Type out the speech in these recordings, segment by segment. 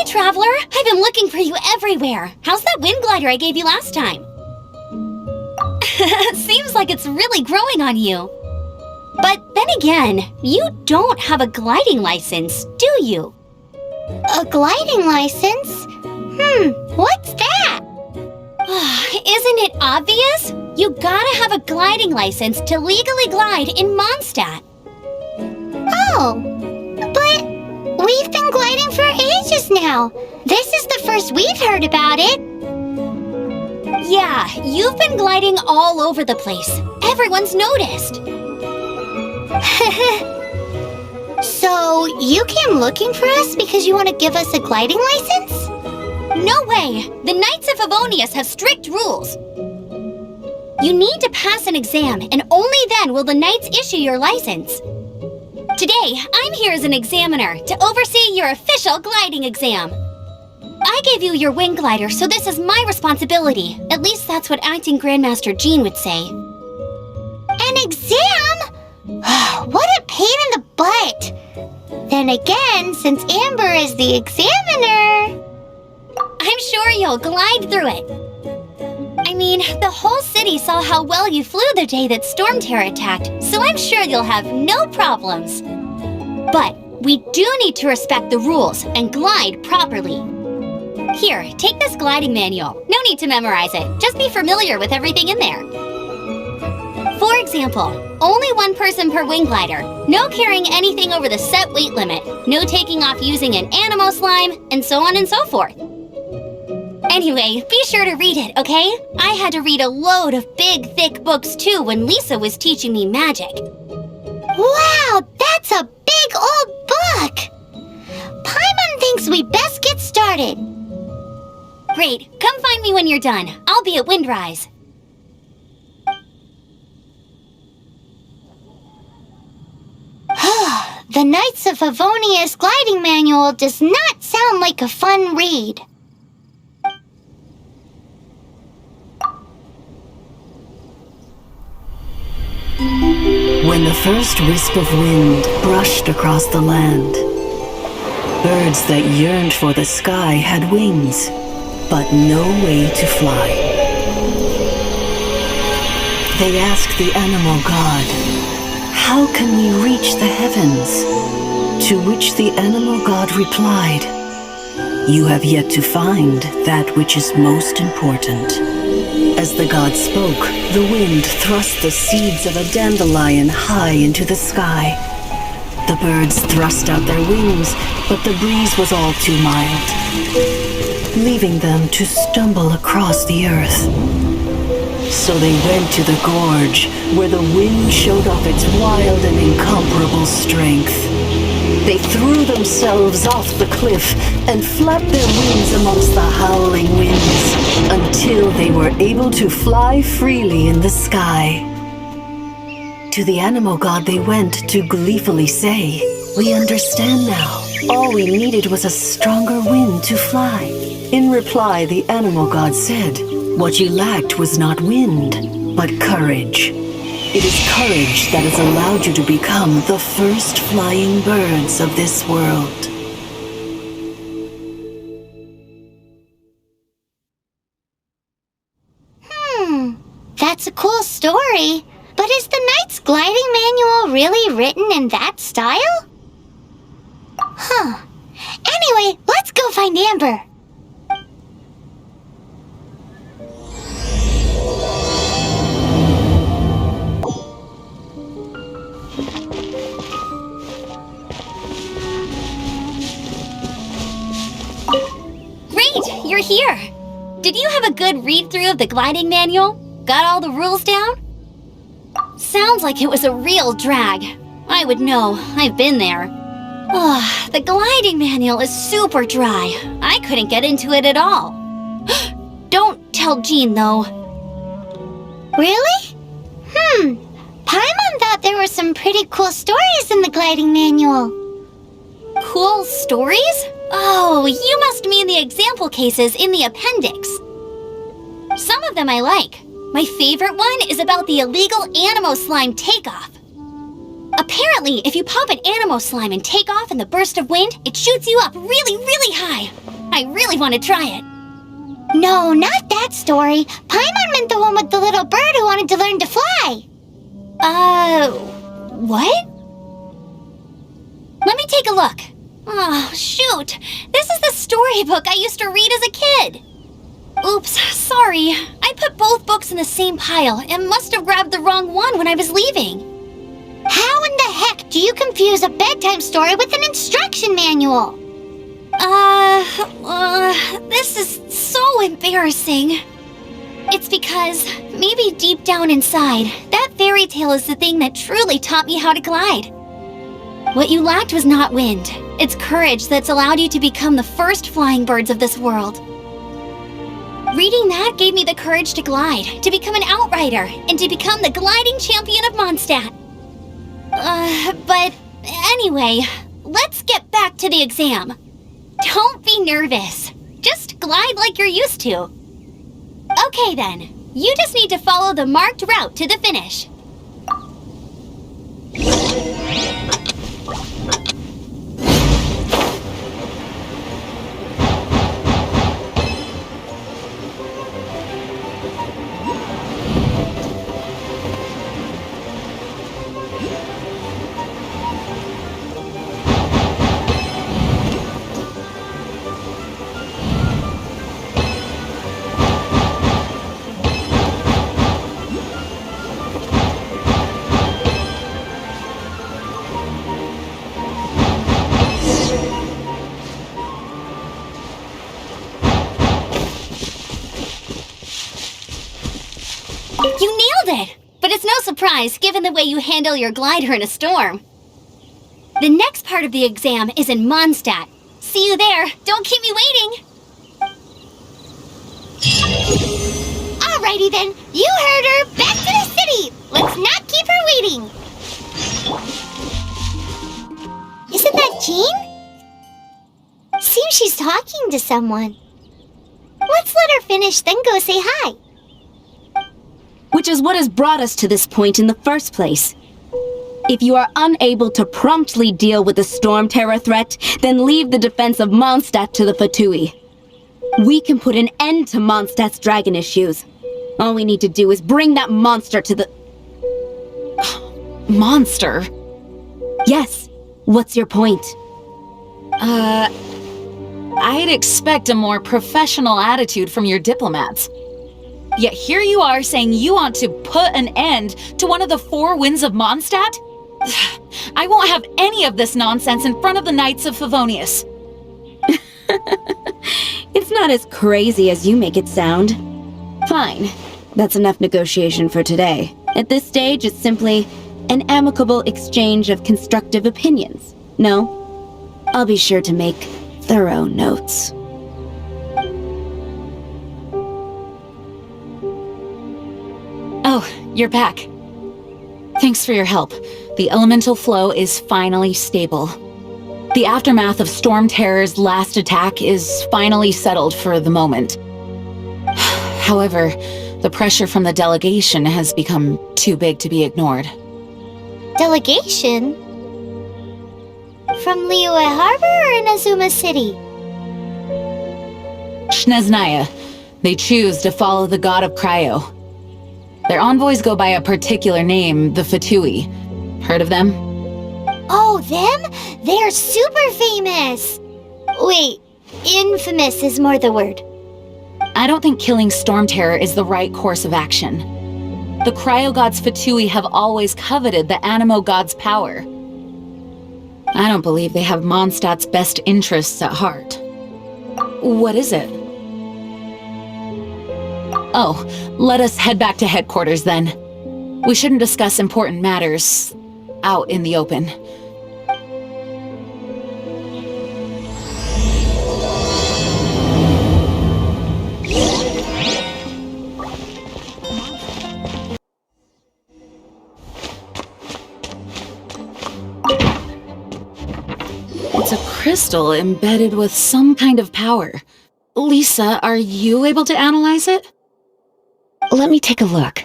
Traveler, I've been looking for you everywhere. How's that wind glider I gave you last time? Seems like it's really growing on you. But then again, you don't have a gliding license, do you? A gliding license? What's that? Isn't it obvious? You gotta have a gliding license to legally glide in Mondstadt. Oh, but we've been gliding for ages now. This is the first we've heard about it. Yeah, you've been gliding all over the place. Everyone's noticed. So, you came looking for us because you want to give us a gliding license? No way! The Knights of Favonius have strict rules. You need to pass an exam, and only then will the Knights issue your license. Today, I'm here as an examiner to oversee your official gliding exam. I gave you your wing glider, so this is my responsibility. At least that's what Acting Grandmaster Jean would say. An exam? What a pain in the butt! Then again, since Amber is the examiner... I'm sure you'll glide through it. I mean, the whole city saw how well you flew the day that Storm Terror attacked, so I'm sure you'll have no problems. But we do need to respect the rules and glide properly. Here, take this gliding manual. No need to memorize it, just be familiar with everything in there. For example, only one person per wing glider, no carrying anything over the set weight limit, no taking off using an animo slime, and so on and so forth. Anyway, be sure to read it, okay? I had to read a load of big, thick books too when Lisa was teaching me magic. Wow, that's a big old book! Paimon thinks we best get started. Great, come find me when you're done. I'll be at Windrise. The Knights of Favonius gliding manual does not sound like a fun read. When the first wisp of wind brushed across the land, birds that yearned for the sky had wings, but no way to fly. They asked the animal god, "How can we reach the heavens?" To which the animal god replied, "You have yet to find that which is most important." As the god spoke, the wind thrust the seeds of a dandelion high into the sky. The birds thrust out their wings, but the breeze was all too mild, leaving them to stumble across the earth. So they went to the gorge, where the wind showed off its wild and incomparable strength. They threw themselves off the cliff and flapped their wings amongst the howling winds until they were able to fly freely in the sky. To the animal god they went to gleefully say, "We understand now. All we needed was a stronger wind to fly." In reply, the animal god said, "What you lacked was not wind, but courage. It is courage that has allowed you to become the first flying birds of this world." That's a cool story. But is the Knight's gliding manual really written in that style? Anyway, let's go find Amber. Great, you're here. Did you have a good read-through of the gliding manual? Got all the rules down? Sounds like it was a real drag. I would know. I've been there. The gliding manual is super dry. I couldn't get into it at all. Don't tell Jean, though. Really? Paimon Paimon thought there were some pretty cool stories in the gliding manual. Cool stories? Oh, you must mean the example cases in the appendix. Some of them I like. My favorite one is about the illegal Animo Slime takeoff. Apparently, if you pop an Animo Slime and take off in the burst of wind, it shoots you up really, really high. I really want to try it. No, not that story. Paimon meant the one with the little bird who wanted to learn to fly. What? Let me take a look. Oh, shoot. This is the storybook I used to read as a kid. Oops, sorry. I put both books in the same pile and must have grabbed the wrong one when I was leaving. How in the heck do you confuse a bedtime story with an instruction manual? This is so embarrassing. It's because, maybe deep down inside, that fairy tale is the thing that truly taught me how to glide. What you lacked was not wind. It's courage that's allowed you to become the first flying birds of this world. Reading that gave me the courage to glide, to become an outrider, and to become the gliding champion of Mondstadt. But anyway, let's get back to the exam. Don't be nervous. Just glide like you're used to. Okay then, you just need to follow the marked route to the finish. You nailed it! But it's no surprise, given the way you handle your glider in a storm. The next part of the exam is in Mondstadt. See you there. Don't keep me waiting. Alrighty then, you heard her. Back to the city. Let's not keep her waiting. Isn't that Jean? Seems she's talking to someone. Let's let her finish, then go say hi. Which is what has brought us to this point in the first place. If you are unable to promptly deal with the storm terror threat, then leave the defense of Mondstadt to the Fatui. We can put an end to Mondstadt's dragon issues. All we need to do is bring that monster to the... Monster? Yes. What's your point? I'd expect a more professional attitude from your diplomats. Yet here you are saying you want to put an end to one of the four winds of Mondstadt? I won't have any of this nonsense in front of the Knights of Favonius. It's not as crazy as you make it sound. Fine. That's enough negotiation for today. At this stage, it's simply an amicable exchange of constructive opinions. No? I'll be sure to make thorough notes. Oh, you're back. Thanks for your help. The elemental flow is finally stable. The aftermath of Storm Terror's last attack is finally settled for the moment. However, the pressure from the delegation has become too big to be ignored. Delegation? From Liyue Harbor or Inazuma City? Shneznaya. They choose to follow the god of Cryo. Their envoys go by a particular name, the Fatui. Heard of them? Oh, them? They're super famous! Wait, infamous is more the word. I don't think killing Storm Terror is the right course of action. The Cryo God's Fatui have always coveted the Animo God's power. I don't believe they have Mondstadt's best interests at heart. What is it? Oh, let us head back to headquarters then. We shouldn't discuss important matters out in the open. a crystal embedded with some kind of power. Lisa, are you able to analyze it? Let me take a look.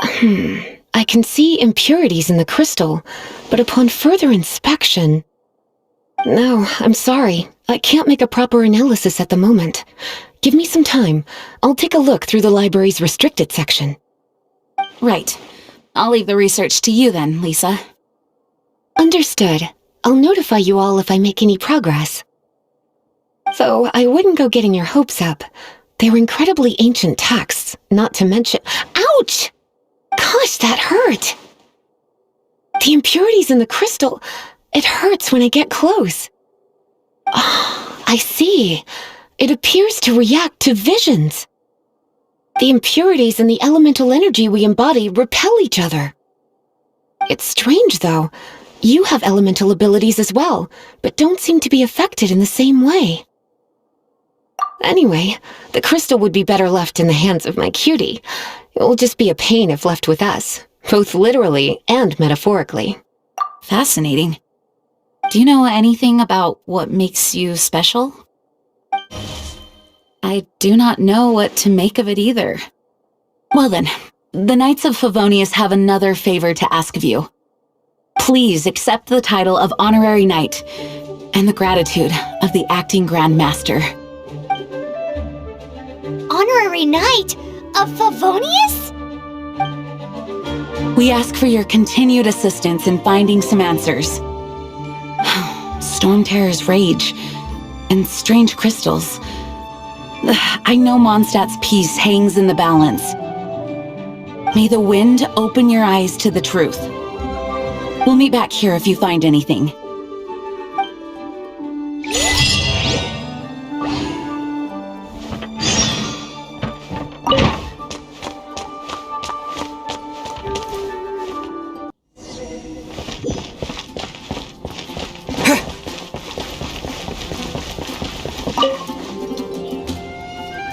I can see impurities in the crystal, but upon further inspection... No, I'm sorry. I can't make a proper analysis at the moment. Give me some time. I'll take a look through the library's restricted section. Right. I'll leave the research to you then, Lisa. Understood. I'll notify you all if I make any progress. Though I wouldn't go getting your hopes up. They're incredibly ancient texts, not to mention— Ouch! Gosh, that hurt! The impurities in the crystal— it hurts when I get close. Oh, I see. It appears to react to visions. The impurities and the elemental energy we embody repel each other. It's strange, though. You have elemental abilities as well, but don't seem to be affected in the same way. Anyway, the crystal would be better left in the hands of my cutie. It will just be a pain if left with us, both literally and metaphorically. Fascinating. Do you know anything about what makes you special? I do not know what to make of it either. Well then, the Knights of Favonius have another favor to ask of you. Please accept the title of Honorary Knight and the gratitude of the Acting Grand Master. Honorary Knight of Favonius? We ask for your continued assistance in finding some answers. Storm Terror's rage and strange crystals. I know Mondstadt's peace hangs in the balance. May the wind open your eyes to the truth. We'll meet back here if you find anything.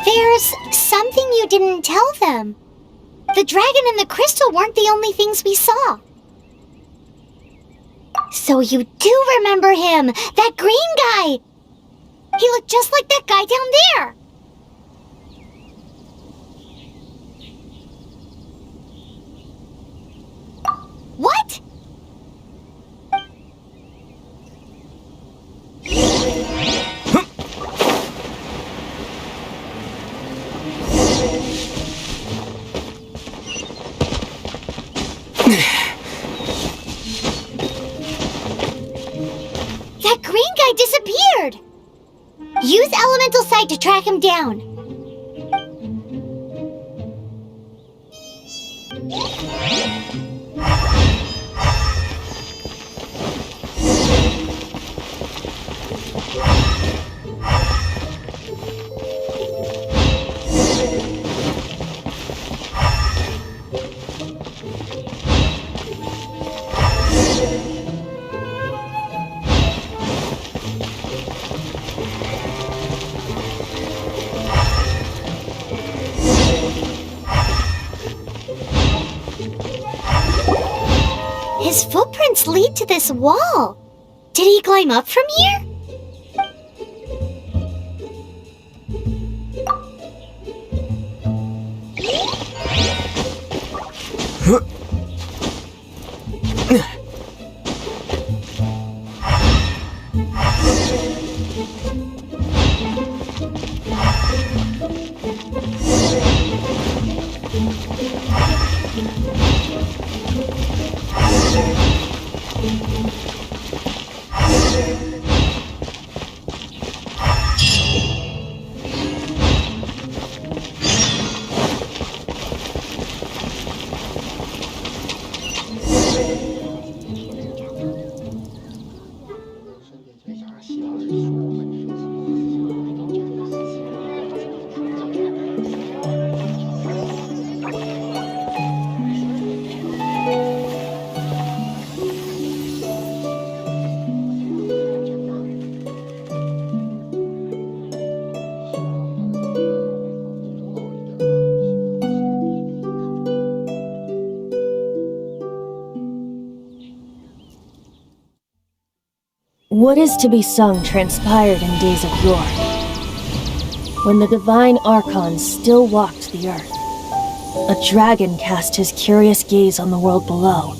There's something you didn't tell them. The dragon and the crystal weren't the only things we saw. So you do remember him, that green guy. He looked just like that guy down there. What? That green guy disappeared! Use Elemental Sight to track him down. His footprints lead to this wall. Did he climb up from here? What is to be sung transpired in days of yore, when the divine archons still walked the earth. A dragon cast his curious gaze on the world below,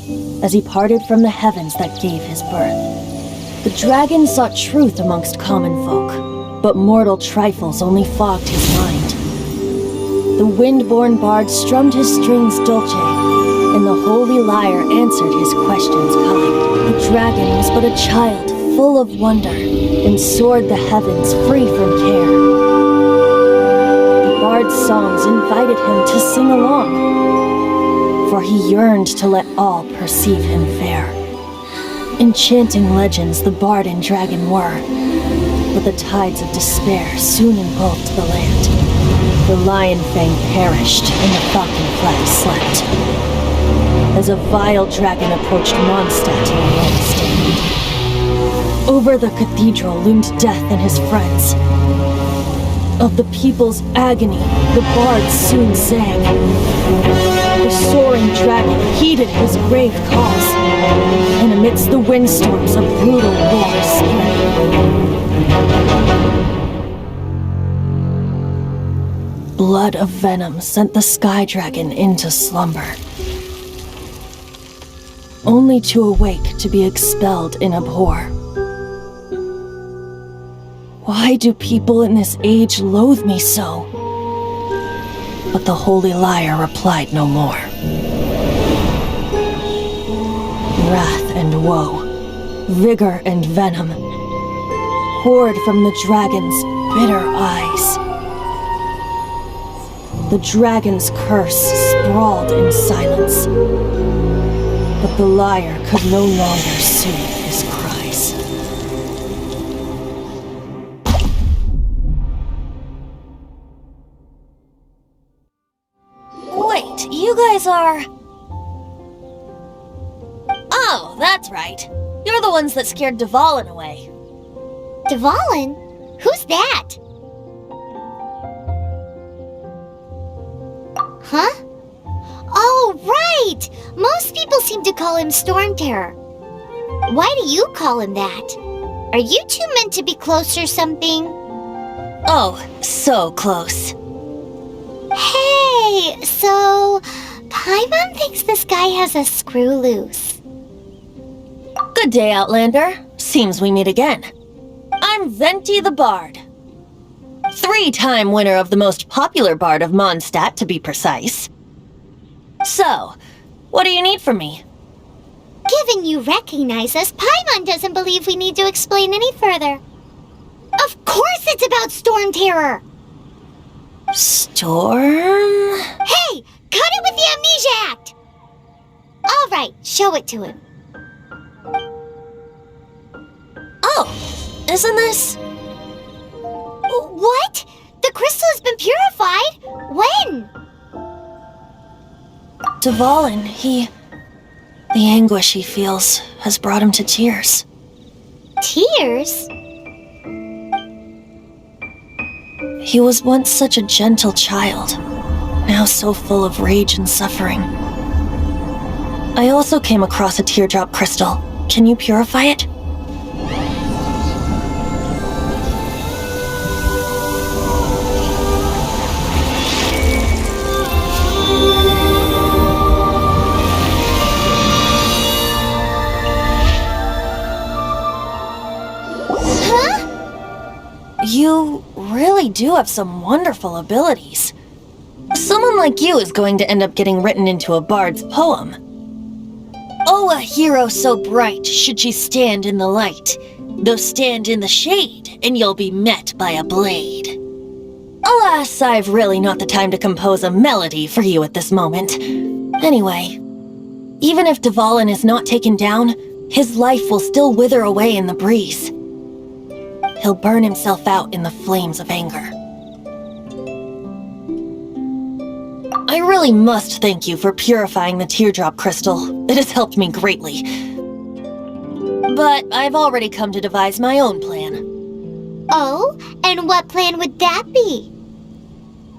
as he parted from the heavens that gave his birth. The dragon sought truth amongst common folk, but mortal trifles only fogged his mind. The wind-born bard strummed his strings dolce, and the holy lyre answered his questions kind. The dragon was but a child, full of wonder, and soared the heavens free from care. The bard's songs invited him to sing along, for he yearned to let all perceive him fair. Enchanting legends the bard and dragon were, but the tides of despair soon engulfed the land. The lion fang perished, and the falcon flag slept, as a vile dragon approached Mondstadt in a lone stand. Over the cathedral loomed death and his friends. Of the people's agony, the bard soon sang. The soaring dragon heeded his grave calls, and amidst the windstorms a brutal war spread. Blood of venom sent the sky dragon into slumber, only to awake to be expelled in abhor. Why do people in this age loathe me so? But the holy lyre replied no more. Wrath and woe, vigor and venom, poured from the dragon's bitter eyes. The dragon's curse sprawled in silence, but the lyre could no longer soothe his cries. Wait, you guys are... Oh, that's right. You're the ones that scared Dvalin away. Dvalin? Who's that? Huh? Oh, right! Most people seem to call him Storm Terror. Why do you call him that? Are you two meant to be close or something? Oh, so close. Hey, so Paimon thinks this guy has a screw loose. Good day, Outlander. Seems we meet again. I'm Venti the Bard. 3-time winner of the most popular bard of Mondstadt, to be precise. So, what do you need from me? Given you recognize us, Paimon doesn't believe we need to explain any further. Of course it's about Storm Terror! Storm? Hey! Cut it with the Amnesia Act! Alright, show it to him. Oh, isn't this... What? The crystal has been purified? When? Dvalin, the anguish he feels has brought him to tears. Tears? He was once such a gentle child, now so full of rage and suffering. I also came across a teardrop crystal. Can you purify it? You really do have some wonderful abilities. Someone like you is going to end up getting written into a bard's poem. Oh, a hero so bright should she stand in the light, though stand in the shade, and you'll be met by a blade. Alas, I've really not the time to compose a melody for you at this moment. Anyway, even if Dvalin is not taken down, his life will still wither away in the breeze. He'll burn himself out in the flames of anger. I really must thank you for purifying the teardrop crystal. It has helped me greatly. But I've already come to devise my own plan. Oh, and what plan would that be?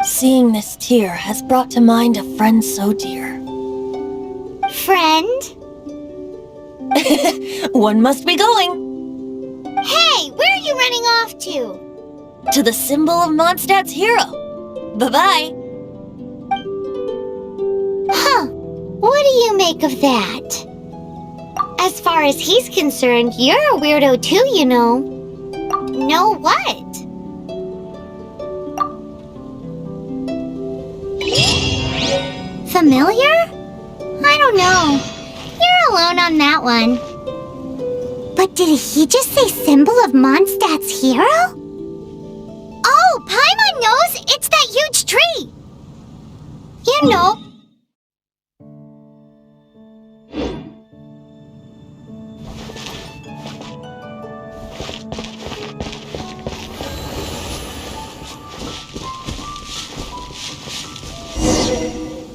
Seeing this tear has brought to mind a friend so dear. Friend? One must be going. running off to? To the symbol of Mondstadt's hero. Bye-bye. Huh. What do you make of that? As far as he's concerned, you're a weirdo too, you know. Know what? Familiar? I don't know. You're alone on that one. But did he just say symbol of Mondstadt's hero? Oh, Paimon knows! It's that huge tree! You know.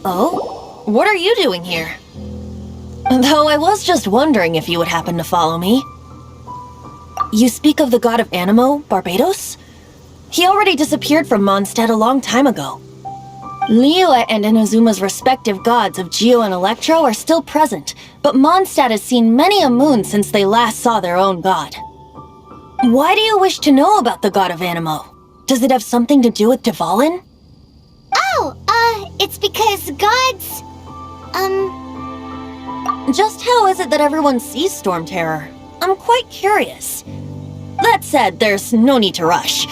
Oh? What are you doing here? Though I was just wondering if you would happen to follow me. You speak of the god of Animo, Barbados? He already disappeared from Mondstadt a long time ago. Liyue and Inazuma's respective gods of Geo and Electro are still present, but Mondstadt has seen many a moon since they last saw their own god. Why do you wish to know about the god of Animo? Does it have something to do with Dvalin? Oh, it's because gods... Just how is it that everyone sees Storm Terror? I'm quite curious. That said, there's no need to rush.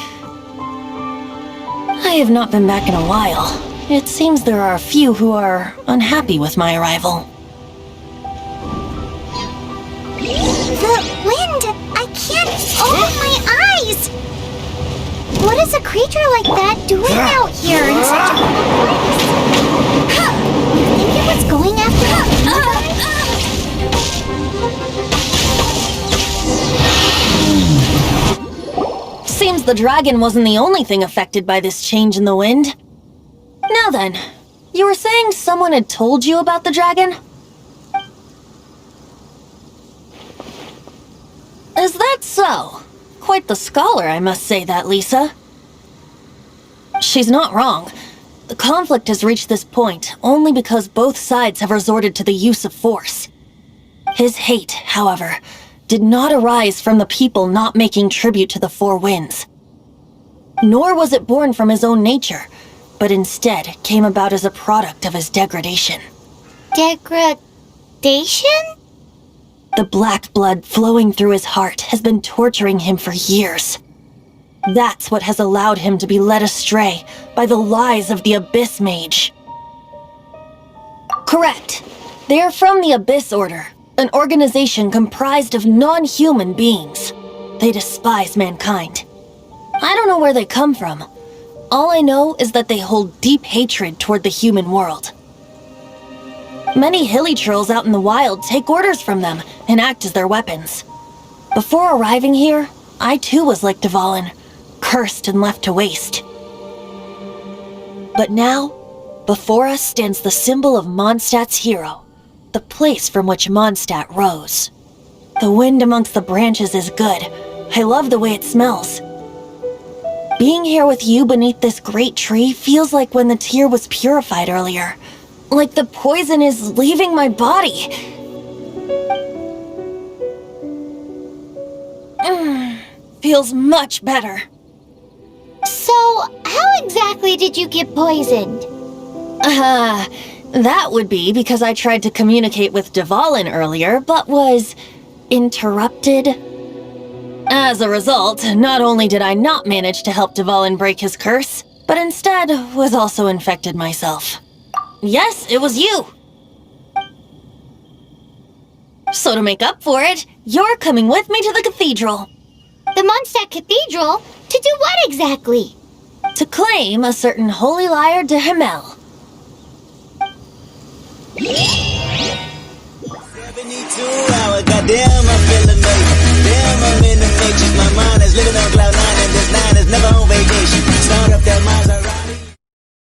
I have not been back in a while. It seems there are a few who are unhappy with my arrival. The wind! I can't open my eyes! What is a creature like that doing out here in such a place? Huh! You think it was going after the Seems the dragon wasn't the only thing affected by this change in the wind. Now then, you were saying someone had told you about the dragon? Is that so? Quite the scholar, I must say that, Lisa. She's not wrong. The conflict has reached this point only because both sides have resorted to the use of force. His hate, however, did not arise from the people not making tribute to the Four Winds. Nor was it born from his own nature, but instead came about as a product of his degradation. Degradation? The black blood flowing through his heart has been torturing him for years. That's what has allowed him to be led astray by the lies of the Abyss Mage. Correct. They are from the Abyss Order, an organization comprised of non-human beings. They despise mankind. I don't know where they come from. All I know is that they hold deep hatred toward the human world. Many hilly trolls out in the wild take orders from them and act as their weapons. Before arriving here, I too was like Dvalin, cursed and left to waste. But now, before us stands the symbol of Mondstadt's hero, the place from which Mondstadt rose. The wind amongst the branches is good. I love the way it smells. Being here with you beneath this great tree feels like when the tear was purified earlier. Like the poison is leaving my body. Feels much better. So, how exactly did you get poisoned? That would be because I tried to communicate with Dvalin earlier, but was interrupted. As a result, not only did I not manage to help Dvalin break his curse, but instead was also infected myself. Yes, it was you. So to make up for it, you're coming with me to the cathedral. The Mondstadt Cathedral? To do what exactly? To claim a certain holy lyre de Himmel. 72 hours, goddamn, I'm feeling amazing. Damn, I'm in the matrix. My mind is living on cloud nine, and this nine is never on vacation.